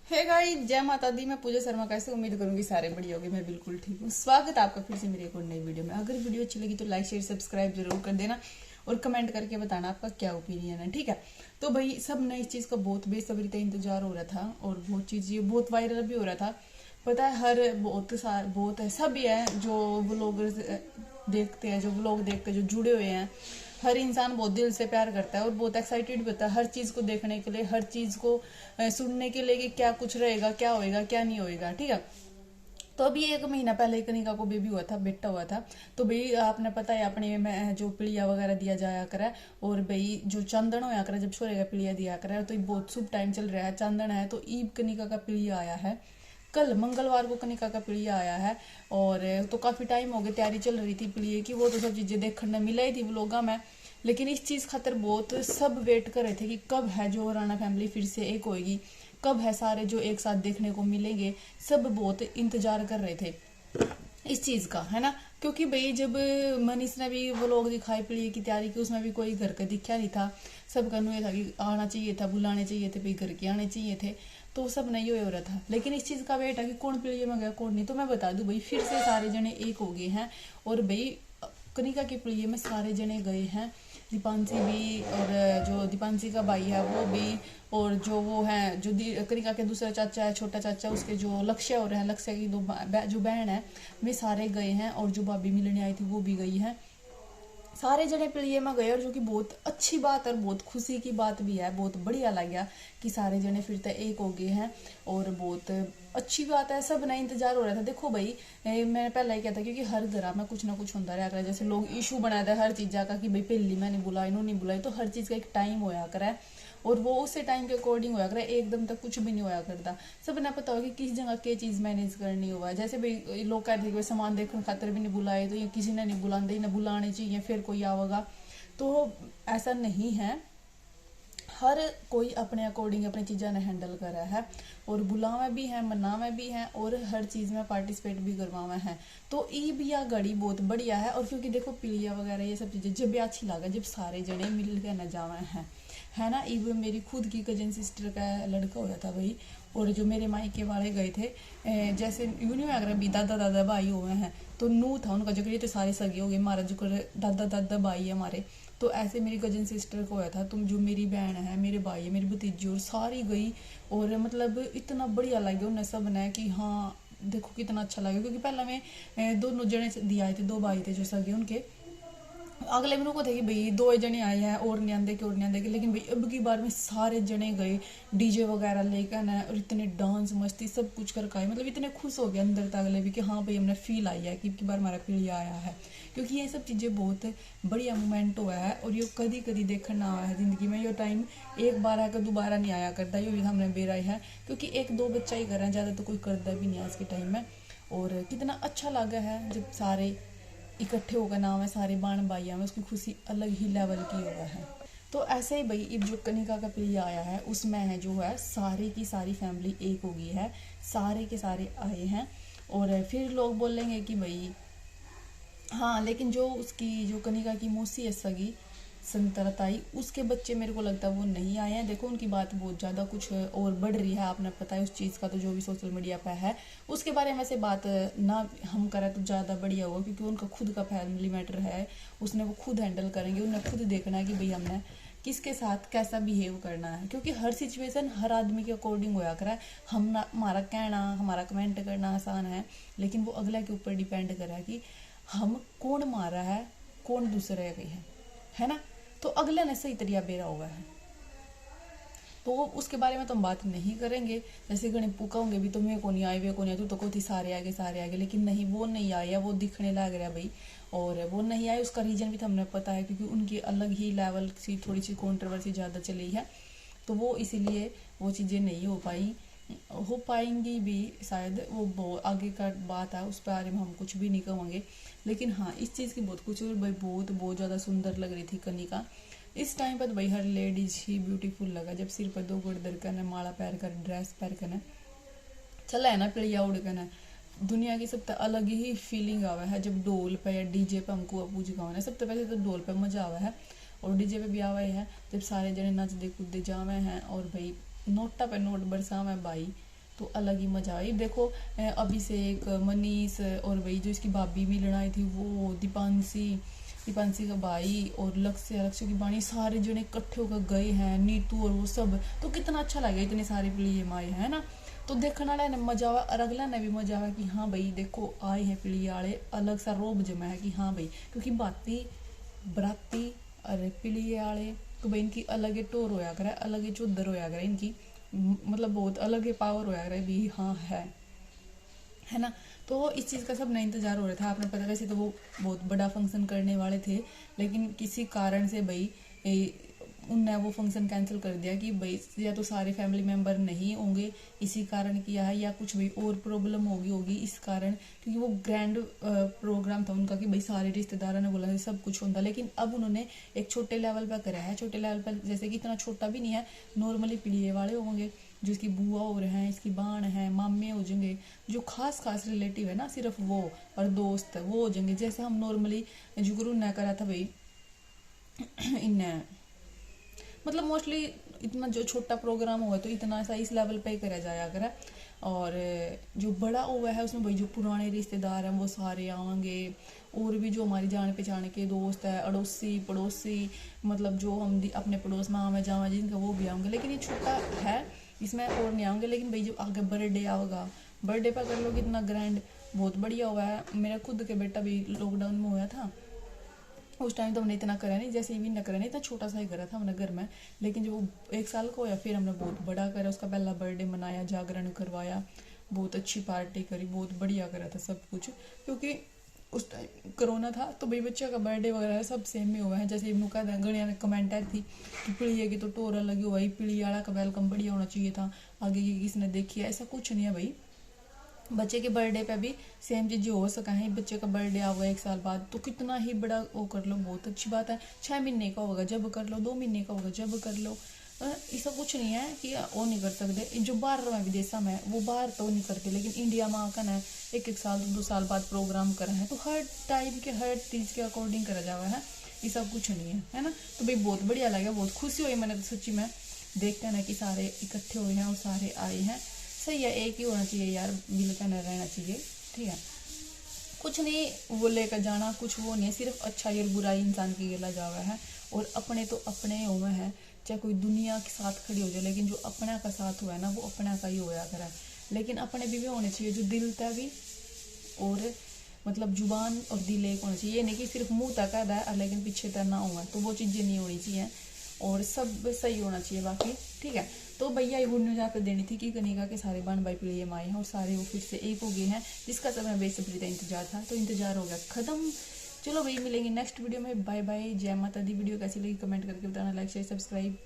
Hey guys, जय माता दी। मैं पूजा शर्मा कैसे उम्मीद करूंगी सारे बढ़िया होगी। मैं बिल्कुल ठीक हूँ। स्वागत है आपका फिर से मेरी एक और नई वीडियो में। अगर वीडियो अच्छी लगी तो लाइक शेयर सब्सक्राइब जरूर कर देना और कमेंट करके बताना आपका क्या ओपिनियन है, ठीक है। तो भाई सब ने इस चीज का बहुत बेसब्री से इंतजार हो रहा था और बहुत चीज ये बहुत वायरल भी हो रहा था। पता है हर बहुत है, सभी है जो व्लॉगर्स देखते हैं, जो व्लॉग देखते हैं, जो जुड़े हुए हैं। हर इंसान बहुत दिल से प्यार करता है और बहुत एक्साइटेड भी होता है हर चीज को देखने के लिए, हर चीज को सुनने के लिए कि क्या कुछ रहेगा, क्या होएगा, क्या नहीं होएगा, ठीक है। तो अभी 1 महीना पहले कनिका को बेबी हुआ था, बेटा हुआ था। तो भाई आपने पता है अपने में जो पिलिया वगैरह दिया जाया करे और भाई जो चंदन होया करे जब छोरे का पिलिया दिया करे, तो ये बहुत शुभ टाइम चल रहा है, चंदन है। तो ईब कनिका का पिलिया आया है, कल मंगलवार को कनिका का पिलिया आया है। और तो काफी टाइम हो गया तैयारी चल रही थी पिलिये की, वो तो सब चीजें देखने मिला ही थी व्लॉगा में। लेकिन इस चीज खातर बहुत सब वेट कर रहे थे कि कब है जो राणा फैमिली फिर से एक होएगी, कब है सारे जो एक साथ देखने को मिलेंगे। सब बहुत इंतजार कर रहे थे इस चीज का, है ना। क्योंकि भाई जब मनीष ने भी वो लोग दिखाई पिलिये की तैयारी की, उसमें भी कोई घर का दिखा नहीं था। सबका ये था कि आना चाहिए था, बुलाने चाहिए थे, भाई घर के आने चाहिए थे। तो सब नहीं हो रहा था। लेकिन इस चीज का वेट है कि कौन पिलिये में गया कौन नहीं। तो मैं बता दूं भाई फिर से सारे जने एक हो गए हैं और भाई कनिका के पिलिये में सारे जने गए हैं। दीपांशी भी और जो दीपांशी का भाई है वो भी, और जो वो है जो कनिका के दूसरा चाचा है, छोटा चाचा, उसके जो लक्ष्य हो रहे हैं, लक्ष्य की जो बहन है, वे सारे गए हैं। और जो भाभी मिलने आई थी वो भी गई है। सारे जने पिलिये में गए और जो कि बहुत अच्छी बात और बहुत खुशी की बात भी है। बहुत बढ़िया लग गया कि सारे जने फिर तक एक हो गए हैं और बहुत अच्छी बात है। सब नया इंतजार हो रहा था। देखो भाई मैंने पहले ही कहता क्योंकि हर घर में कुछ ना कुछ होता रहा है। जैसे लोग इशू बनाया था हर चीज़ का कि भाई पहली मैंने बुलाया, इन्होंने नहीं बुलाई। तो हर चीज़ का एक टाइम होया करा और वो उसी टाइम के अकॉर्डिंग होया करे, एकदम तक कुछ भी नहीं होया करता। सब ने पता हो कि किस जगह क्या चीज़ मैनेज करनी हुआ। जैसे भाई लोग कहते हैं सामान देखने खातर भी नहीं बुलाए, तो ये किसी ने नहीं बुलाते, ना बुलाने चाहिए फिर कोई आवेगा। तो ऐसा नहीं है, हर कोई अपने अकॉर्डिंग अपनी चीज़ा ने हैंडल करा है और बुलावे भी है, मनावे भी है और हर चीज़ में पार्टिसिपेट भी करवावे हैं। तो ई भी यह घड़ी बहुत बढ़िया है। और क्योंकि देखो पिलिया वगैरह ये सब चीज़ें जब अच्छी लगा जब सारे जने मिल के न जावे हैं, है ना। इव मेरी खुद की कजन सिस्टर का लड़का होया था भाई, और जो मेरे मायके वाले गए थे, जैसे यूनियन अगर भी दादा दादा भाई हुए हैं तो नू था उनका जो, तो सारे सगे हो गए। हमारा जो दादा दादा भाई है हमारे, तो ऐसे मेरी कजन सिस्टर को होया था। तुम जो मेरी बहन है, मेरे भाई है, मेरी भतीजी और सारी गई। और मतलब इतना बढ़िया लगे उन्हें सब ने कि हाँ देखो कितना अच्छा लगा। क्योंकि पहले में दोनों जने दिए आए थे, दो भाई थे जो सगे उनके। अगले मेनू को थे कि भाई दो जने आए हैं और नहीं आंदे कि और नहीं आंदे कि, लेकिन भाई अब की बार में सारे जने गए डीजे वगैरह लेकर ना, और इतने डांस मस्ती सब कुछ कर आए। मतलब इतने खुश हो गए अंदर तक अगले भी कि हाँ भाई हमने फील आई है कि अब की बार हमारा पीढ़िया आया है। क्योंकि ये सब चीज़ें बहुत बढ़िया मोमेंट हुआ है और ये कभी कभी देखना आया है जिंदगी में। ये टाइम एक बार है कि दोबारा नहीं आया करता, ये भी हमने बेराई है। क्योंकि एक दो बच्चा ही कर रहे हैं, ज़्यादा तो कोई करता भी नहीं आज के टाइम में। और कितना अच्छा लगा है जब सारे इकट्ठे होकर नाम है, सारे बाण बाइया में, उसकी खुशी अलग ही लेवल की हुआ है। तो ऐसे ही भाई अब जो कनिका का पिलिया आया है उसमें है जो है सारी की सारी फैमिली एक हो गई है, सारे के सारे आए हैं। और फिर लोग बोलेंगे कि भाई हाँ, लेकिन जो उसकी जो कनिका की मौसी है सगी संतरताई, उसके बच्चे मेरे को लगता है वो नहीं आए हैं। देखो उनकी बात बहुत ज़्यादा कुछ और बढ़ रही है, आपने पता है उस चीज़ का। तो जो भी सोशल मीडिया पे है उसके बारे में से बात ना हम करें तो ज़्यादा बढ़िया होगा। क्योंकि उनका खुद का फैमिली मैटर है, उसने वो खुद हैंडल करेंगे। उन्हें खुद देखना है कि भाई हमने किसके साथ कैसा बिहेव करना है। क्योंकि हर सिचुएशन हर आदमी के अकॉर्डिंग होया करा है। हम ना हमारा कहना, हमारा कमेंट करना आसान है, लेकिन वो अगला के ऊपर डिपेंड करा है कि हम कौन मारा है, कौन दूसरे गई है ना। तो अगले ने सही तरीका बेरा हुआ है, तो उसके बारे में तो हम बात नहीं करेंगे। जैसे गणित पूका होंगे भी, तुम्हें को नहीं आए, वे को नहीं आए, तू तो को थी सारे आगे सारे आगे। लेकिन नहीं, वो नहीं आए, वो दिखने लग रहा भाई। और वो नहीं आए उसका रीजन भी तो हमने पता है, क्योंकि उनकी अलग ही लेवल सी थोड़ी सी कंट्रोवर्सी ज़्यादा चली है। तो वो इसीलिए वो चीज़ें नहीं हो पाएंगी भी शायद। वो आगे का बात है, उस बारे में हम कुछ भी नहीं कहेंगे। लेकिन हाँ, इस चीज़ की बहुत कुछ, और भाई बहुत बहुत ज़्यादा सुंदर लग रही थी कनिका। इस टाइम पर भाई हर लेडीज ही ब्यूटीफुल लगा जब सिर पर 2 गुड़ करना, माला पैर कर, ड्रेस पैर करना, चला है ना पिड़िया उड़ करना। दुनिया की सबसे अलग ही फीलिंग आवा है जब डोल पे या डीजे पे हमको पूज गाँव है। सबसे पहले तो डोल पे मजा आवा है और डीजे पे भी आवा है जब सारे जने नचते कूदते जावे हैं और भाई नोटा पे नोट बरसावे भाई। तो अलग ही मजा आई। देखो अभिषेक, मनीष और वही जो इसकी भाभी भी लड़ाई थी वो दीपांशी का भाई और लक्ष्य की बाणी, सारे जने इकट्ठे होकर गए हैं, नीतू और वो सब। तो कितना अच्छा लगा, इतने सारे पिलिये माए है ना। तो देखने वाला ने मजा आवा और अगला ने भी मजा आवा कि हाँ भाई देखो आए हैं पिलिये वाले, अलग सा रोब जमा है कि हाँ भाई, क्योंकि बाती बराती अरे पिलिये वाले तो भाई इनकी अलग ही टोर होया करे, अलग ही चौधर होया करे इनकी, मतलब बहुत अलग ही पावर होया करे भी। हाँ है ना। तो इस चीज़ का सब नया इंतजार हो रहा था। आपने पता, वैसे तो वो बहुत बड़ा फंक्शन करने वाले थे, लेकिन किसी कारण से भाई उनने वो फंक्शन कैंसिल कर दिया कि भाई या तो सारे फैमिली मेम्बर नहीं होंगे इसी कारण किया है, या कुछ भी और प्रॉब्लम होगी इस कारण, क्योंकि वो ग्रैंड प्रोग्राम था उनका कि भाई सारे रिश्तेदारों ने बोला सब कुछ होता। लेकिन अब उन्होंने एक छोटे लेवल पर करा है, छोटे लेवल पर जैसे कि इतना छोटा भी नहीं है, नॉर्मली पिलिये वाले होंगे, जो इसकी बुआ हो रहे हैं, इसकी बाण है, मामे हो जाएंगे, जो खास रिलेटिव है ना सिर्फ वो, और दोस्त वो हो जाएंगे। जैसे हम नॉर्मली जो गुरु ने करा था भाई इन मतलब मोस्टली इतना जो छोटा प्रोग्राम हुआ तो इतना सा इस लेवल पे ही करा जाया अगर। और जो बड़ा हुआ है उसमें भाई जो पुराने रिश्तेदार हैं वो सारे आएंगे, और भी जो हमारी जान पहचान के दोस्त है, अड़ोसी पड़ोसी, मतलब जो हम अपने पड़ोस में आवे जावा जिनका वो भी आएंगे। लेकिन ये छोटा है, इसमें और नहीं आएंगे। लेकिन भाई जब आगे बर्थडे आएगा, बर्थडे पर कर लो कितना ग्रैंड, बहुत बढ़िया हुआ है। मेरा खुद के बेटा भी लॉकडाउन में हुआ था, उस टाइम तो हमने इतना करा नहीं, जैसे भी न करा नहीं, इतना छोटा सा ही करा था हमने घर में। लेकिन जो 1 साल का होया फिर हमने बहुत बड़ा करा, उसका पहला बर्थडे मनाया, जागरण करवाया, बहुत अच्छी पार्टी करी, बहुत बढ़िया करा था सब कुछ। क्योंकि उस टाइम कोरोना था तो भाई बच्चे का बर्थडे वगैरह सब सेम ही हुआ है। जैसे इनू का गणिया ने कमेंट आई थी कि पिलिये की तो टोर अलग हुआ ही, पिलिये वाला का वेलकम बढ़िया होना चाहिए था, आगे की किसने देखी है, ऐसा कुछ नहीं है भाई। बच्चे के बर्थडे पे भी सेम चीज़ हो सका है। बच्चे का बर्थडे आएगा 1 साल बाद तो कितना ही बड़ा वो कर लो, बहुत अच्छी बात है। 6 महीने का होगा जब कर लो, 2 महीने का होगा जब कर लो, ऐसा कुछ नहीं है कि वो नहीं कर सकते। जो बाहर में विदेशा में वो बाहर तो नहीं करते, लेकिन इंडिया में आकर ना 1 साल 2 साल बाद प्रोग्राम करा है, तो हर टाइम के हर चीज़ के अकॉर्डिंग करा जावा है, ये सब कुछ नहीं है ना। तो भाई बहुत बढ़िया लगा, बहुत खुशी हुई मैंने तो सच्ची में देख कर ना कि सारे इकट्ठे हुए हैं और सारे आए हैं। सही है, एक ही होना चाहिए यार, मिल कर न रहना चाहिए, ठीक है। कुछ नहीं वो लेकर जाना, कुछ वो नहीं है, सिर्फ अच्छाई और बुराई इंसान की गिला जावा है। और अपने तो अपने हुए हैं, चाहे कोई दुनिया के साथ खड़ी हो जाए, लेकिन जो अपना का साथ हुआ है ना वो अपना का ही होया करा। लेकिन अपने भी होने चाहिए जो दिल तक भी, और मतलब जुबान और दिल एक होना चाहिए। ये नहीं कि सिर्फ मुंह तक है लेकिन पीछे तक ना हुआ, तो वो चीज़ें नहीं होनी चाहिए, और सब सही होना चाहिए बाकी, ठीक है। तो भैया ये गुड न्यूज़ आपको देनी थी कि कनिका के सारे बहन भाई पिलिये माए हैं और सारे वो फिर से एक हो गए हैं, जिसका समय बेसब्री का इंतजार था, तो इंतजार हो गया खत्म। चलो भाई मिलेंगे नेक्स्ट वीडियो में, बाय बाय, जय माता दी। वीडियो कैसी लगी कमेंट करके बताना, लाइक शेयर सब्सक्राइब